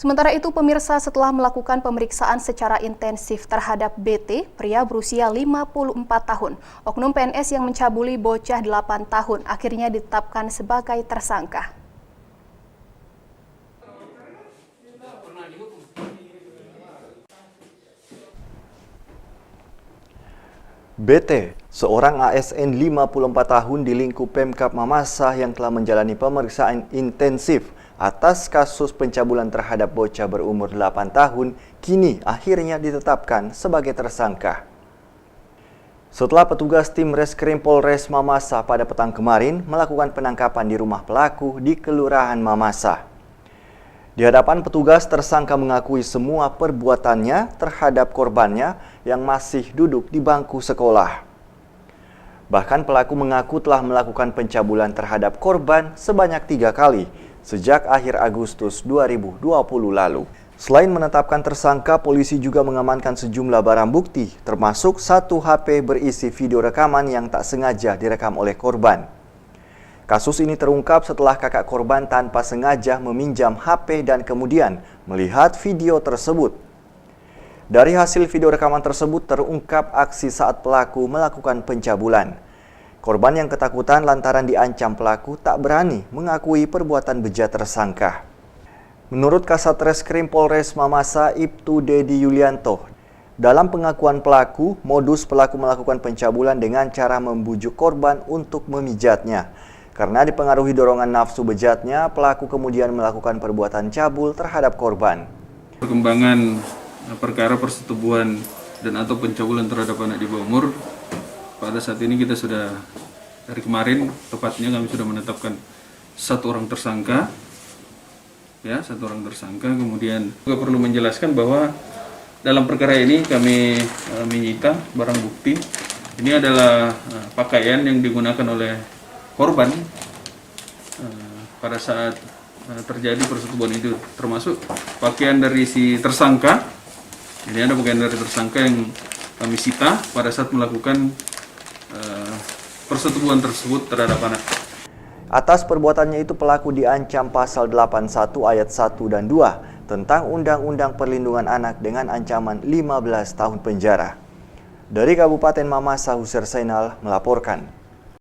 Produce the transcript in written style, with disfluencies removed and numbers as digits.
Sementara itu, pemirsa, setelah melakukan pemeriksaan secara intensif terhadap BT, pria berusia 54 tahun, oknum PNS yang mencabuli bocah 8 tahun, akhirnya ditetapkan sebagai tersangka. BT, seorang ASN 54 tahun di lingkup Pemkab Mamasa yang telah menjalani pemeriksaan intensif atas kasus pencabulan terhadap bocah berumur 8 tahun, kini akhirnya ditetapkan sebagai tersangka. Setelah petugas tim Reskrim Polres Mamasa pada petang kemarin melakukan penangkapan di rumah pelaku di Kelurahan Mamasa. Di hadapan petugas, tersangka mengakui semua perbuatannya terhadap korbannya yang masih duduk di bangku sekolah. Bahkan pelaku mengaku telah melakukan pencabulan terhadap korban sebanyak 3 kali sejak akhir Agustus 2020 lalu. Selain menetapkan tersangka, polisi juga mengamankan sejumlah barang bukti, termasuk 1 HP berisi video rekaman yang tak sengaja direkam oleh korban. Kasus ini terungkap setelah kakak korban tanpa sengaja meminjam HP dan kemudian melihat video tersebut. Dari hasil video rekaman tersebut terungkap aksi saat pelaku melakukan pencabulan. Korban yang ketakutan lantaran diancam pelaku tak berani mengakui perbuatan bejat tersangka. Menurut Kasat Reskrim Polres Mamasa, Ibtu Dedi Yulianto, dalam pengakuan pelaku, modus pelaku melakukan pencabulan dengan cara membujuk korban untuk memijatnya. Karena dipengaruhi dorongan nafsu bejatnya, pelaku kemudian melakukan perbuatan cabul terhadap korban. Perkembangan perkara persetubuhan dan atau pencabulan terhadap anak di bawah umur, pada saat ini kita sudah, dari kemarin tepatnya kami sudah menetapkan 1 orang tersangka. Ya, 1 orang tersangka. Kemudian juga perlu menjelaskan bahwa dalam perkara ini kami menyita barang bukti. Ini adalah pakaian yang digunakan oleh korban pada saat terjadi persetubuhan itu, termasuk pakaian dari si tersangka. Ini ada pakaian dari tersangka yang kami sita pada saat melakukan persetubuhan tersebut terhadap anak. Atas perbuatannya itu pelaku diancam pasal 81 ayat 1 dan 2 tentang Undang-Undang Perlindungan Anak dengan ancaman 15 tahun penjara. Dari Kabupaten Mamasa, Huser Zainal melaporkan.